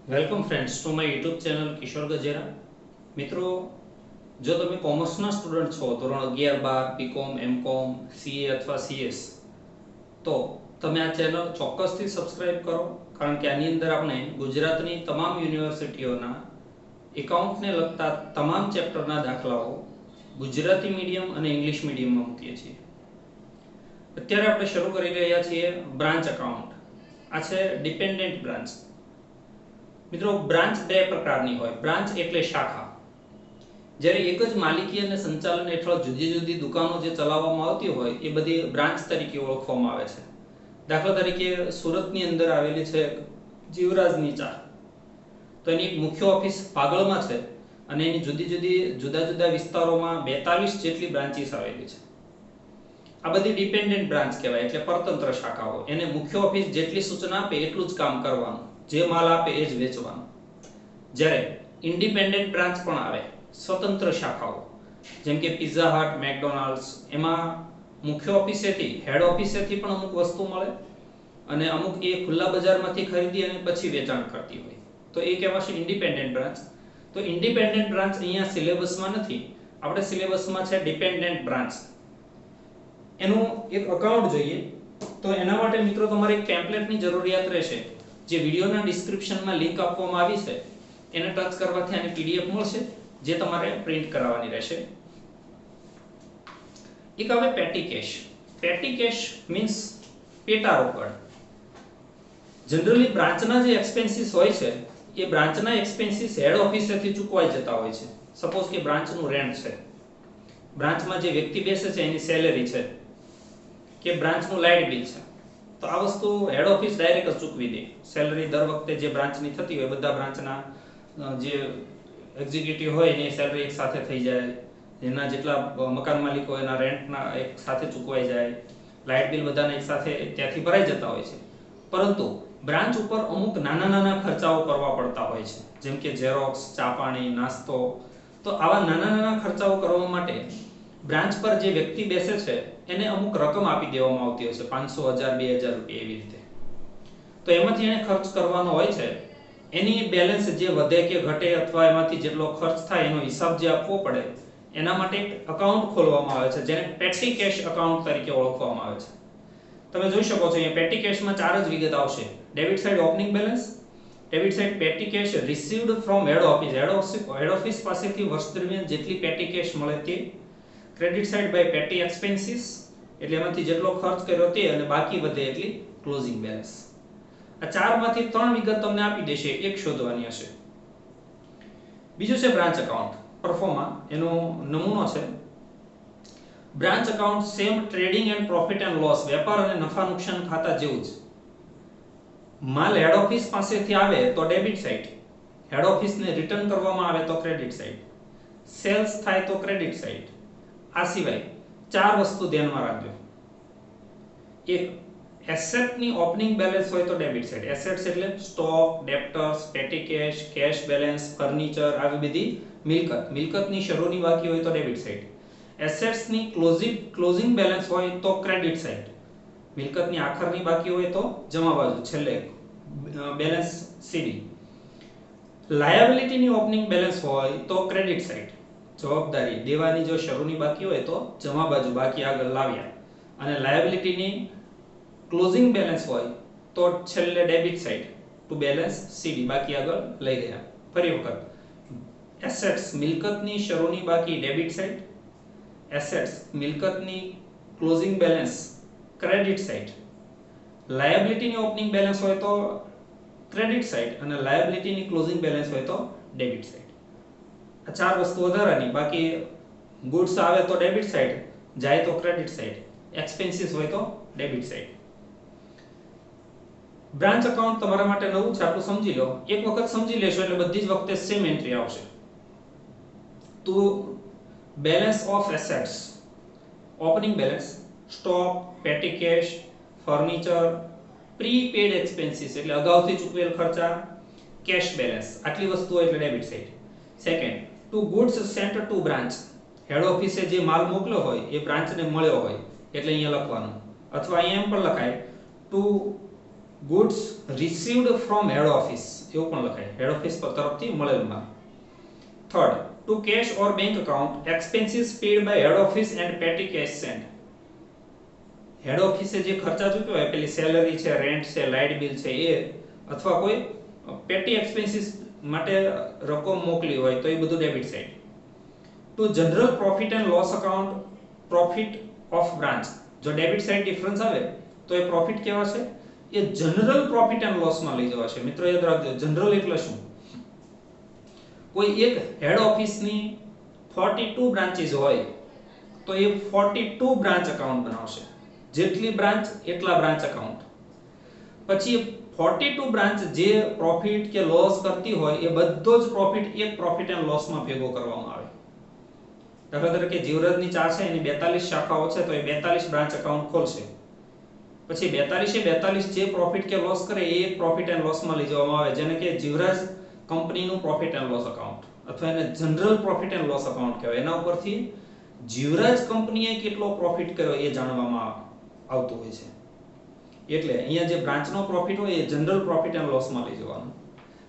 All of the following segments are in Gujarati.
Welcome friends to my YouTube channel Kishor Gajera. મિત્રો, જો તમે કોમર્સના સ્ટુડન્ટ છો, ધોરણ 11, 12, બીકોમ, એમકોમ, સીએ અથવા સીએસ, તો તમે આ ચેનલ ચોક્કસથી સબસ્ક્રાઇબ કરો, કારણ કે આની અંદર આપણે ગુજરાતની તમામ યુનિવર્સિટીઓના એકાઉન્ટને લગતા તમામ ચેપ્ટરના દાખલાઓ ગુજરાતી મીડિયમ અને ઇંગ્લિશ મીડિયમમાં મૂકીએ છીએ. અત્યારે આપણે શરૂ કરી રહ્યા છીએ બ્રાન્ચ અકાઉન્ટ. આ છે ડિપેન્ડન્ટ બ્રાન્ચ. મિત્રો, બ્રાન્ચ બે પ્રકારની હોય. બ્રાન્ચ એટલે શાખા. જ્યારે એક જ માલિકી અને સંચાલન હેઠળ જુદી જુદી દુકાનો જે ચલાવવામાં આવતી હોય એ બધી બ્રાન્ચ તરીકે ઓળખવામાં આવે છે. દાખલા તરીકે સુરતની અંદર આવેલી છે જીવરાજની ચા, તો એની એક મુખ્ય ઓફિસ પાગલમાં છે અને એની જુદા જુદા વિસ્તારોમાં 42 જેટલી બ્રાન્ચીસ આવેલી છે. આ બધી ડિપેન્ડન્ટ બ્રાન્ચ કહેવાય, એટલે પરતંત્ર શાખાઓ. એને મુખ્ય ઓફિસ જેટલી સૂચના આપે એટલું જ કામ કરવાનું, જે માલ આપે એ જ વેચવાનું. જ્યારે ઇન્ડિપેન્ડન્ટ બ્રાન્ચ પણ આવે, સ્વતંત્ર શાખાઓ, જેમ કે પિઝા હટ, મેકડોનાલ્ડ્સ. એમાં મુખ્ય ઓફિસેથી, હેડ ઓફિસેથી પણ અમુક વસ્તુ મળે અને અમુક એ ખુલ્લા બજારમાંથી ખરીદી અને પછી વેચાણ કરતી હોય, તો એ કહેવાશે ઇન્ડિપેન્ડન્ટ બ્રાન્ચ. તો ઇન્ડિપેન્ડન્ટ બ્રાન્ચ અહીંયા સિલેબસમાં નથી, આપણે સિલેબસમાં છે ડિપેન્ડન્ટ બ્રાન્ચ. એનું એક અકાઉન્ટ જોઈએ, તો એના માટે મિત્રો તમારે એક ટેમ્પલેટની જરૂરિયાત રહેશે. જે વિડીયોના ડિસ્ક્રિપ્શનમાં લિંક આપવામાં આવી છે એને ટચ કરવાથી આની પીડીએફ મળશે, જે તમારે પ્રિન્ટ કરાવવાની રહેશે. એક આવે પેટી કેશ. પેટી કેશ મીન્સ પેટા રોકડ. જનરલી બ્રાન્ચના જે એક્સપેન્સીસ હોય છે એ બ્રાન્ચના એક્સપેન્સીસ હેડ ઓફિસેથી ચૂકવાઈ જતા હોય છે. સપોઝ કે બ્રાન્ચનું રેન્ટ છે, બ્રાન્ચમાં જે વ્યક્તિ બેસે છે એની સેલેરી છે, કે બ્રાન્ચનું લાઇટ બિલ છે, તો આ વસ્તુ હેડ ઓફિસ ડાયરેક્ટ જ ચૂકવી દે. સેલરી દર વખતે જે બ્રાન્ચની થતી હોય બધા બ્રાન્ચના જે એક્ઝિક્યુટિવ હોય એની સેલરી એક સાથે થઈ જાય, એના જેટલા મકાન માલિકો એના રેન્ટના એક સાથે ચૂકવાઈ જાય, લાઇટ બિલ બધાને એક સાથે ત્યાંથી ભરાઈ જતા હોય છે. પરંતુ બ્રાન્ચ ઉપર અમુક નાના નાના ખર્ચાઓ કરવા પડતા હોય છે, જેમ કે ઝેરોક્સ, ચા પાણી, નાસ્તો. તો આવા નાના નાના ખર્ચાઓ કરવા માટે બ્રાન્ચ પર જે વ્યક્તિ બેસે છે એને અમુક રકમ આપી દેવામાં આવતી હોય છે, 500, 1000, 2000 રૂપિયા એવી રીતે. તો એમાંથી એને ખર્ચ કરવાનો હોય છે. એની બેલેન્સ જે વધે કે ઘટે અથવા એમાંથી જેટલો ખર્ચ થાય એનો હિસાબ જે આપવો પડે, એના માટે એક અકાઉન્ટ ખોલવામાં આવે છે, જેને પેટી કેશ અકાઉન્ટ તરીકે ઓળખવામાં આવે છે. તમે જોઈ શકો છો અહીંયા પેટી કેશમાં ચાર જ વિગત આવશે. Debit side opening balance, debit side petty cash received from head office. Head office પાસેથી વર્ષ દરમિયાન જેટલી પેટી કેશ મળે તે. Credit side by petty expenses, એટલે એમાંથી જેટલો ખર્ચ કર્યો તે અને બાકી વધે એટલી ક્લોઝિંગ બેલેન્સ. આ ચારમાંથી ત્રણ વિગત તમને આપી દેશે, એક શોધવાની હશે. બીજું છે બ્રાન્ચ અકાઉન્ટ. પરફોર્મા એનો નમૂનો છે. Branch account same trading and profit and loss, વેપાર અને નફા નુકસાન ખાતા જેવું જ. માલ હેડ ઓફિસ પાસેથી આવે તો ડેબિટ સાઇડ, હેડ ઓફિસને રિટર્ન કરવામાં આવે તો ક્રેડિટ સાઇડ, સેલ્સ થાય તો ક્રેડિટ સાઇડ. આ સિવાય ચાર વસ્તુ ધ્યાનમાં રાખજો. એક, એસેટની ઓપનિંગ બેલેન્સ હોય તો ડેબિટ સાઇડ. એસેટ્સ એટલે સ્ટોક, ડેપ્ટર્સ, પેટી કેશ, કેશ બેલેન્સ, ફર્નિચર, આવી બધી મિલકત. મિલકતની શરૂની બાકી હોય તો ડેબિટ સાઇડ. એસેટ્સની ક્લોઝિંગ બેલેન્સ હોય તો ક્રેડિટ સાઇડ. મિલકતની આખરની બાકી હોય તો જમા બાજુ, છેલ્લે બેલેન્સ સીડી. લાયબિલિટીની ઓપનિંગ બેલેન્સ હોય તો ક્રેડિટ સાઇડ. જવાબદારી દેવાની જો શરૂની બાકી હોય તો જમા બાજુ, બાકી આગળ લાવ્યા. અને લાયબિલિટીની ક્લોઝિંગ બેલેન્સ હોય તો છેલ્લે ડેબિટ સાઇડ, ટુ બેલેન્સ સીડી, બાકી આગળ લઈ ગયા. ફરી વખત, એસેટ્સ મિલકતની શરૂની બાકી ડેબિટ સાઇડ, એસેટ્સ મિલકતની ક્લોઝિંગ બેલેન્સ ક્રેડિટ સાઇડ, લાયબિલિટીની ઓપનિંગ બેલેન્સ હોય તો ક્રેડિટ સાઇડ અને લાયબિલિટીની ક્લોઝિંગ બેલેન્સ હોય તો ડેબિટ સાઇડ. આ ચાર વસ્તુ વધારાની. બાકી ગુડ્સ આવે તો ડેબિટ સાઇડ, જાય તો ક્રેડિટ સાઇડ, એક્સપેન્સીસ હોય તો ડેબિટ સાઇડ. બ્રાન્ચ અકાઉન્ટ તમારા માટે નવું છે, આટલું સમજી લો. એક વખત સમજી લેશો એટલે બધી જ વખતે સેમ એન્ટ્રી આવશે. તો balance of assets, opening balance, stock, petty cash, furniture, prepaid expenses એટલે અગાઉથી ચૂકવેલ ખર્ચા, કેશ બેલેન્સ, આટલી વસ્તુઓ એટલે debit side. Second, to goods sent to branch, head ઓફિસે જે માલ મોકલ્યો હોય એ બ્રાન્ચને મળ્યો હોય એટલે અહીંયા લખવાનું. અથવા અહીંયા એમ પણ લખાય to goods received from head office એવું પણ લખાય, હેડ ઓફિસ તરફથી મળેલ માલ. Third, to cash or bank account expenses paid by head office and petty cash sent. હેડ ઓફિસે જે ખર્ચા ચૂક્યો હોય, પેલી સેલરી છે, રેન્ટ છે, લાઇટ બિલ છે, એ અથવા કોઈ પેટી એક્સપેન્સીસ માટે રકમ મોકલી હોય તો એ બધું debit side. To general profit and loss account profit of branch. જો ડેબિટ સાઇડ ડિફરન્સ આવે તો એ પ્રોફિટ કેવા છે? એ જનરલ પ્રોફિટ એન્ડ લોસ માં લઈ જવા છે. મિત્રો યાદ રાખજો, જનરલ એટલે શું? કોઈ એક હેડ ઓફિસની 42 બ્રાન્ચીસ હોય તો એ 42 બ્રાન્ચ અકાઉન્ટ બનાવશે. જેટલી બ્રાન્ચ એટલા બ્રાન્ચ અકાઉન્ટ. પછી 42 બ્રાન્ચ જે પ્રોફિટ કે લોસ કરતી હોય એ બધો જ પ્રોફિટ એક પ્રોફિટ એન્ડ લોસ માં ભેગો કરવામાં આવે. દાખલા તરીકે જીવરાજની ચા છે, એની 42 શાખાઓ છે, તો એ 42 બ્રાન્ચ અકાઉન્ટ ખોલશે. પછી 42 જે પ્રોફિટ કે લોસ કરે એ એક પ્રોફિટ એન્ડ લોસ માં લઈ જવામાં આવે, જેને કે જીવરાજ કંપનીનું પ્રોફિટ એન્ડ લોસ અકાઉન્ટ અથવા એને general profit and loss account કહેવાય. એના ઉપરથી જીવરાજ કંપનીએ કેટલો પ્રોફિટ કર્યો એ જાણવામાં આવતું હોય છે. એટલે અહીંયા જે બ્રાન્ચનો પ્રોફિટ હોય એ જનરલ પ્રોફિટ એન્ડ લોસ માં લઈ જવાનું.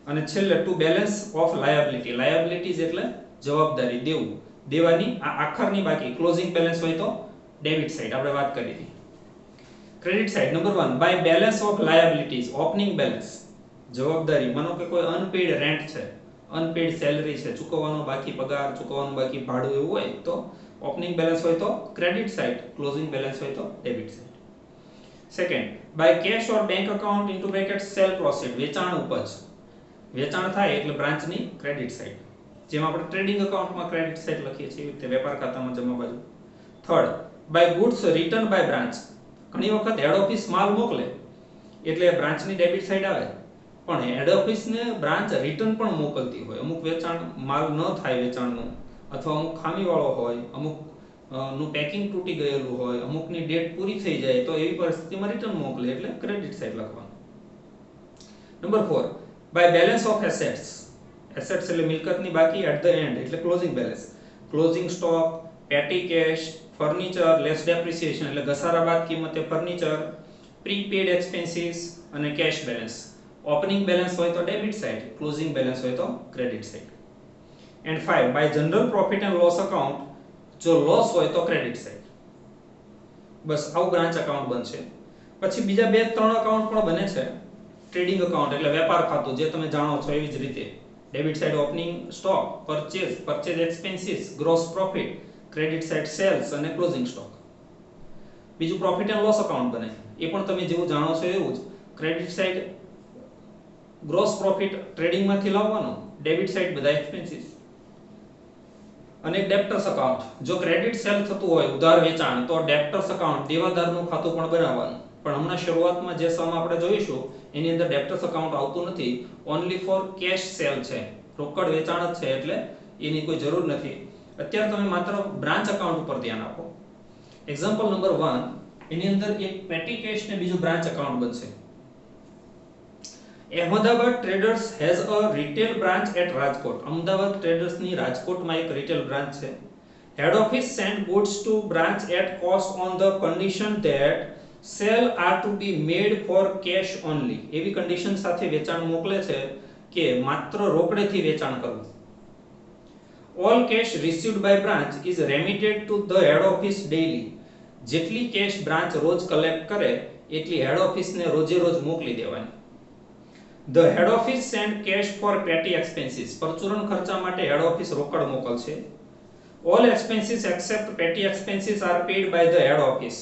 અને છેલ્લે to balance of liability. Liabilities એટલે જવાબદારી, દેવું. દેવાની આ આખરની બાકી ક્લોઝિંગ બેલેન્સ હોય તો ડેબિટ સાઇડ આપણે વાત કરી હતી. Credit side number 1, by balance of liabilities opening balance. જવાબદારી, માનો કે કોઈ અનપેડ રેન્ટ છે, અનપેડ સેલરી છે, ચૂકવવાનો બાકી પગાર, ચૂકવવાનું બાકી ભાડું એવું હોય તો ઓપનિંગ બેલેન્સ હોય તો ક્રેડિટ સાઇડ, ક્લોઝિંગ બેલેન્સ હોય તો debit side. Second, by cash or bank account into bracket sale proceed. વેચાણ ઉપજ, વેચાણ થાય એટલે બ્રાન્ચની ક્રેડિટ સાઇડ. જેમ આપણે ટ્રેડિંગ અકાઉન્ટમાં ક્રેડિટ સાઇડ લખીએ છીએ તે વેપાર ખાતામાં જમા બાજુ. Third, by goods return by branch. ઘણી વખત હેડ ઓફિસ માલ મોકલે એટલે બ્રાન્ચની ડેબિટ સાઇડ આવે, પણ હેડ ઓફિસને બ્રાન્ચ રિટર્ન પણ મોકલતી હોય. અમુક વેચાણ માલ ન થાય વેચાણનું, અથવા અમુક ખામીવાળો હોય, અમુક નું પેકિંગ તૂટી ગયેલું હોય, અમુકની ડેટ પૂરી થઈ જાય તો એવી પરિસ્થિતિમાં રિટર્ન મોકલે એટલે ક્રેડિટ સાઇડ લખવાનું. Number 4, by balance of assets. Assets એટલે મિલકતની બાકી એટ ધ એન્ડ એટલે closing balance. Closing stock, petty cash, furniture less depreciation એટલે ઘસારા બાદ કિંમતે ફર્નિચર, પ્રીપેડ એક્સપેન્સીસ અને કેશ બેલેન્સ. ઓપનિંગ બેલેન્સ હોય તો ડેબિટ સાઇડ, ક્લોઝિંગ બેલેન્સ હોય તો credit side. And 5, by general profit and loss account. જો લોસ હોય તો ક્રેડિટ સાઇડ. બસ આવું બ્રાન્ચ અકાઉન્ટ બનશે. પછી બીજા 2-3 અકાઉન્ટ પણ બને છે. ટ્રેડિંગ અકાઉન્ટ એટલે વેપાર ખાતું, જે તમે જાણો છો એવી જ રીતે. Debit side opening stock, purchase expenses, gross profit, credit side sales અને ક્લોઝિંગ સ્ટોક. બીજું પ્રોફિટ એન્ડ લોસ અકાઉન્ટ બને, એ પણ તમે જેવું જાણો છો એવું જ. ક્રેડિટ સાઇડ ગ્રોસ પ્રોફિટ ટ્રેડિંગમાંથી લાવવાનો, ડેબિટ સાઇડ બધા એક્સપેન્સીસ. અને ડેપ્ટર્સ અકાઉન્ટ. જો ક્રેડિટ સેલ થતું હોય ઉધાર વેચાણ તો ડેપ્ટર્સ અકાઉન્ટ, દેવાદારનું ખાતું પણ બનાવવાનું. પણ હમણાં શરૂઆતમાં જે સમ આપણે જોઈશું એની અંદર ડેપ્ટર્સ અકાઉન્ટ આવતું નથી. ઓન્લી ફોર કેશ સેલ છે, રોકડ વેચાણ જ છે, એટલે એની કોઈ જરૂર નથી. અત્યારે તમે માત્ર બ્રાન્ચ અકાઉન્ટ ઉપર ધ્યાન આપો. એક્ઝામ્પલ નંબર 1, એની અંદર એક પેટી કેશ ને બીજું બ્રાન્ચ અકાઉન્ટ બનશે. Ahmedabad traders has a retail branch at Rajkot. Ahmedabad traders ની રાજકોટમાં એક રિટેલ બ્રાન્ચ છે. Head office send goods to branch at cost on the condition that sale are to be made for cash only. એવી કન્ડિશન સાથે વેચાણ મોકલે છે કે માત્ર રોકડેથી વેચાણ કરવું. All cash received by branch is remitted to the head office daily. જેટલી કેશ બ્રાન્ચ રોજ કલેક્ટ કરે એટલી હેડ ઓફિસને રોજે રોજ મોકલી દેવાની. The head office send cash for petty expenses. પરચુરણ ખર્ચા માટે હેડ ઓફિસ રોકડ મોકલશે. All expenses except petty expenses are paid by the head office.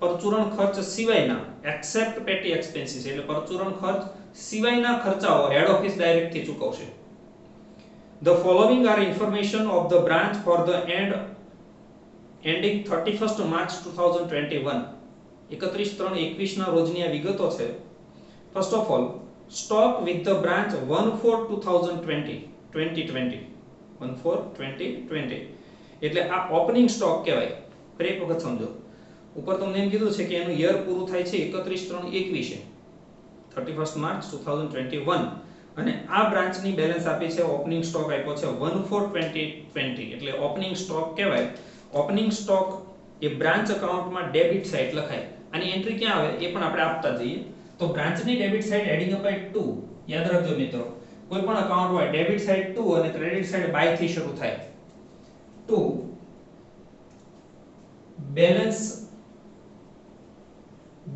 પરચુરણ ખર્ચ સિવાયના, except petty expenses એટલે પરચુરણ ખર્ચ સિવાયના ખર્ચાઓ હેડ ઓફિસ ડાયરેક્ટ થી ચૂકવશે. The following are information of the branch for the ending 31st March 2021. 31/3/21 ના રોજની આ વિગતો છે. First of all, stock with the branch 1/4/2020 1/4/2020 એટલે આ ઓપનિંગ સ્ટોક કહેવાય. ફરી એક વખત સમજો. ઉપર તમને એમ કીધું છે કે એનું યર પૂરું થાય છે 31/3/21 31st March 2021 અને આ બ્રાન્ચની બેલેન્સ આપી છે, ઓપનિંગ સ્ટોક આપ્યો છે 1/4/2020 એટલે ઓપનિંગ સ્ટોક કહેવાય. ઓપનિંગ સ્ટોક એ બ્રાન્ચ અકાઉન્ટમાં ડેબિટ સાઇડ લખાય. આની એન્ટ્રી ક્યાં આવે એ પણ આપણે આપતા જઈએ. તો બ્રાન્ચની debit side adding up by 2 યાદ રાખજો મિત્રો કોઈ પણ અકાઉન્ટ હોય ડેબિટ સાઈડ 2 અને ક્રેડિટ સાઈડ બાય થી શરૂ થાય 2 બેલેન્સ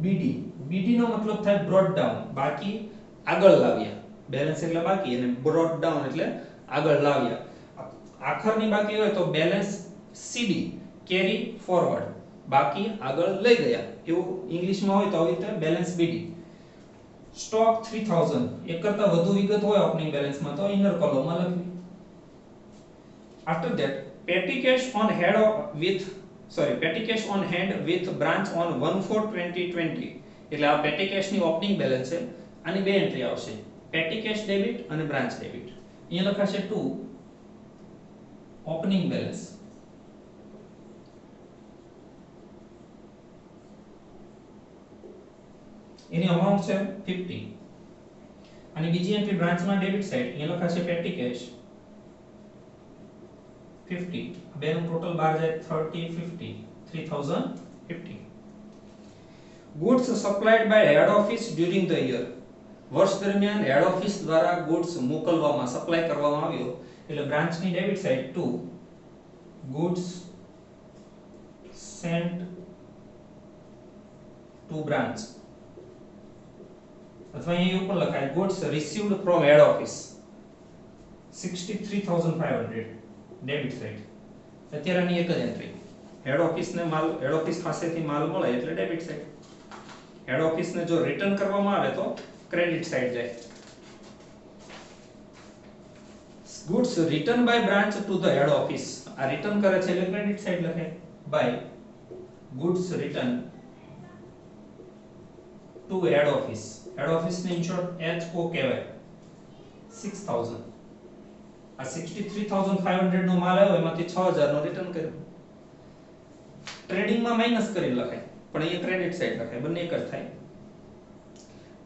બીડી બીડી નો મતલબ થાય બ્રોટ ડાઉન બાકી આગળ લાવ્યા બેલેન્સ એટલે બાકી અને બ્રોટ ડાઉન એટલે આગળ લાવ્યા આખરની બાકી હોય તો બેલેન્સ સીડી કેરી ફોરવર્ડ બાકી આગળ લઈ ગયા એવું ઇંગ્લિશમાં હોય તો આવી રીતે બેલેન્સ બીડી સ્ટોક 3000 એક કરતા વધુ વિગત હોય ઓપનિંગ બેલેન્સમાં તો ઇનર કોલમમાં લખવી after that petty cash on head petty cash on hand with branch on 1/4/2020 એટલે આ petty cash ની ઓપનિંગ બેલેન્સ છે આની બે એન્ટ્રી આવશે petty cash ડેબિટ અને બ્રાન્ચ ડેબિટ અહીંયા લખાશે 2 ઓપનિંગ બેલેન્સ એની અમાઉન્ટ છે 50 અને બીજી એન્ટ્રી બ્રાન્ચમાં ડેબિટ સાઈડ અહીંયા લખાશે petty cash 50 બેનું ટોટલ બહાર જાય 3050 goods supplied by head office during the year વર્ષ દરમિયાન હેડ ઓફિસ દ્વારા goods મોકલવામાં સપ્લાય કરવામાં આવ્યો એટલે બ્રાન્ચની debit side 2 goods sent to branch અથવા અહીં ઉપર લખાય goods received from head office 63500 debit side અત્યારેની એક જ એન્ટ્રી હેડ ઓફિસને માલ હેડ ઓફિસ પાસેથી માલ મળે એટલે ડેબિટ સાઈડ હેડ ઓફિસને જો રિટર્ન કરવામાં આવે તો ક્રેડિટ સાઈડ જાય goods returned by branch to the head office આ રિટર્ન કરે છે એટલે ક્રેડિટ સાઈડ લખે by goods returned to head office ને ઇન શોર્ટ HO કહેવાય 6000 આ 63500 નો માલ આવ્યો એમાંથી 6000 નો રિટર્ન કર્યો ટ્રેડિંગ માં માઈનસ કરી લખાય પણ અહીંયા ક્રેડિટ સાઈડ લખાય બંને એક જ થાય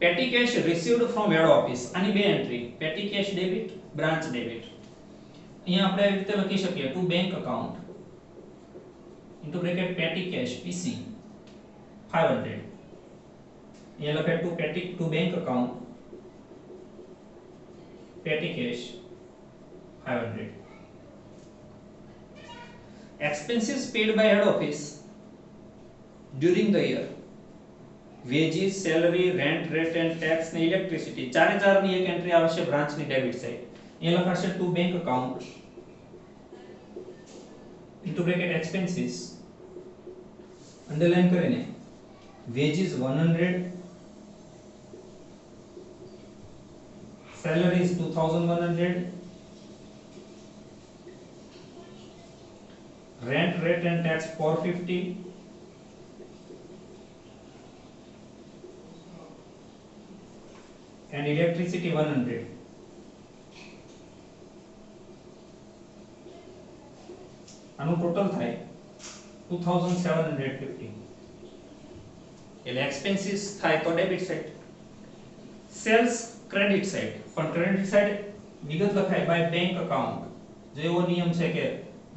petty cash received from head office આની બે entry petty cash debit branch debit અહીંયા આપણે આવી રીતે લખી શકીએ to bank account into bracket petty cash PC 500 અહીંયા લખાય to bank account petty cash 500 expenses paid by head office during the year wages salary rent rate and tax ને electricity ચારે ચારની એક એન્ટ્રી આવશે બ્રાન્ચની ડેબિટ સાઈડ એ લખાશે to bank account into bracket expenses underline કરીને wages 100 salaries 2100 rent rate and tax 450 and electricity 100 આનું ટોટલ થાય 2750 એટલે એક્સપેન્સીસ થાય તો debit side sales credit side પણ ક્રેડિટ સાઈડ વિગત લખાય બાય બેંક અકાઉન્ટ જો એવો નિયમ છે કે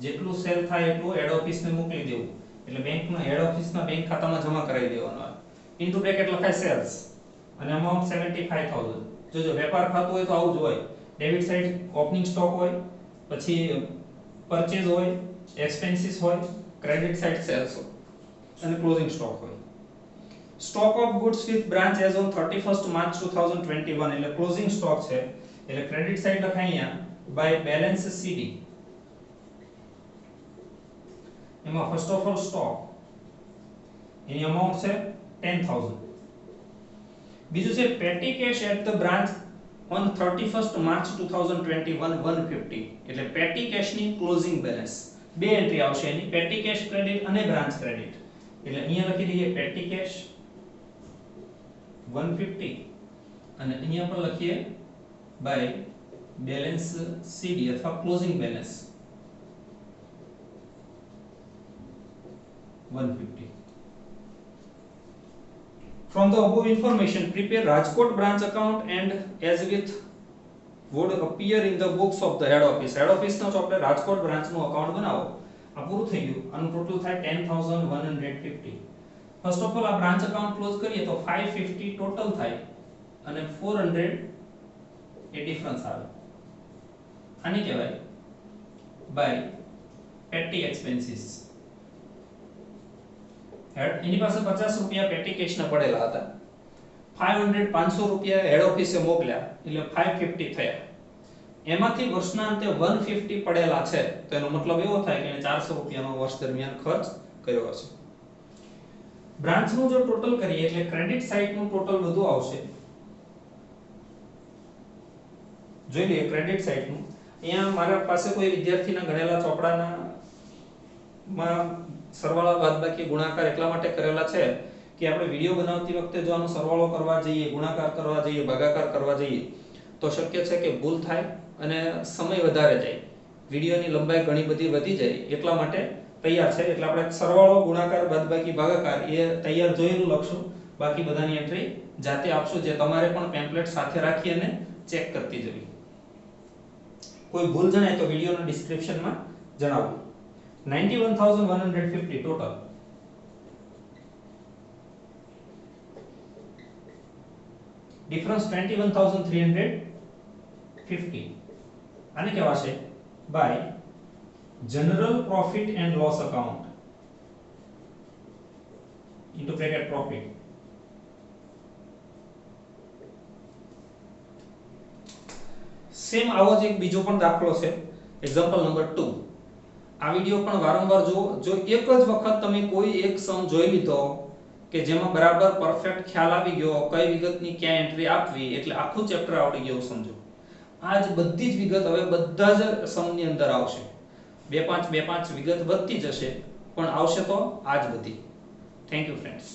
જેટલું સેલ થાય એટલું હેડ ઓફિસને મોકલી દેવું એટલે બેંકના હેડ ઓફિસના બેંક ખાતામાં જમા કરાવી દેવાનો ઇન્ટુ બ્રેકેટ લખાય સેલ્સ અને અમાઉન્ટ 75000 જો વેપાર ખાતું હોય તો આવું જ હોય ડેબિટ સાઈડ ઓપનિંગ સ્ટોક હોય પછી પરચેઝ હોય એક્સપેન્સીસ હોય ક્રેડિટ સાઈડ સેલ્સ હોય અને ક્લોઝિંગ સ્ટોક હોય stock of goods with branch as on 31st March 2021 એટલે ક્લોઝિંગ સ્ટોક છે એટલે ક્રેડિટ સાઈડ લખાય અહીંયા બાય બેલેન્સ સીડી એમાં ફર્સ્ટ ઓફ ઓલ સ્ટોક એની અમાઉન્ટ છે 10000 બીજું છે petty cash at the branch on 31st March 2021 150 એટલે પેટી કેશ ની ક્લોઝિંગ બેલેન્સ બે એન્ટ્રી આવશે એની પેટી કેશ ક્રેડિટ અને બ્રાન્ચ ક્રેડિટ એટલે અહીંયા લખી દઈએ પેટી કેશ 150 અને અહીંયા પણ લખીએ બાય બેલેન્સ સીડી અથવા closing balance 150. From the above information, prepare Rajkot branch account and as with would appear in the books of the head office. Head office નો આપણે રાજકોટ બ્રાન્ચ નું અકાઉન્ટ બનાવો. આ પૂરું થઈ ગયું. આનું ટોટલ થાય 10150. ફર્સ્ટ ઓફ ઓલ આ બ્રાન્ચ એકાઉન્ટ ક્લોઝ કરીએ તો 550 ટોટલ થાય અને 400 એ ડિફરન્સ આવે. આને કહેવાય બાય પેટી એક્સપેન્સીસ. એની પાસે 50 રૂપિયા પેટી કેશના પડેલા હતા. 500 રૂપિયા હેડ ઓફિસે મોકલ્યા એટલે 550 થયા. એમાંથી વર્ષના અંતે 150 પડેલા છે તો એનો મતલબ એવો થાય કે એને 400 રૂપિયાનો વર્ષ દરમિયાન ખર્ચ કર્યો હશે. બ્રાન્ચનું જો ટોટલ કરીએ એટલે ક્રેડિટ સાઇડનું ટોટલ બધું આવશે. જોઈ લઈએ ક્રેડિટ સાઇડનું. અહીંયા મારા પાસે કોઈ વિદ્યાર્થીના ગણેલા ચોપડાના માં સરવાળા બાદબાકી ગુણાકાર એટલા માટે કરેલા છે કે આપણે વિડિયો બનાવતી વખતે જો આનો સરવાળો કરવા જઈએ, ગુણાકાર કરવા જઈએ, ભાગાકાર કરવા જઈએ તો શક્ય છે કે ભૂલ થાય અને સમય વધારે જાય. વિડિયોની લંબાઈ ઘણી બધી વધી જાય એટલા માટે તૈયાર છે. એટલે આપણે સરવાળો, ગુણાકાર, બાદબાકી, ભાગાકાર એ તૈયાર જોયેલું લખશું. બાકી બધાની એન્ટ્રી જાતે આપશું, જે તમારે પણ પેમ્પલેટ સાથે રાખી અને ચેક કરતી જવી. કોઈ ભૂલ જણાય તો વિડિયોના ડિસ્ક્રિપ્શનમાં જણાવો. 91,150 ટોટલ. ડિફરન્સ 21,350. આને કહેવાશે by general profit and loss account into bracket profit. Same આવો જ એક બીજો પણ દાખલો છે, એક્ઝામ્પલ નંબર 2. આ વિડિયો પણ વારંવાર જુઓ. જો એક જ વખત તમે કોઈ એક સમ જોઈ લીધો કે જેમાં બરાબર પરફેક્ટ ખ્યાલ આવી ગયો કઈ વિગતની ક્યાં એન્ટ્રી આપવી એટલે આખું ચેપ્ટર આવડી ગયું સમજો. આ જ બધી જ વિગત હવે બધા જ સમની અંદર આવશે. 2-5 વિગત વધતી જશે પણ આવશે તો આ જ બધી. Thank you friends.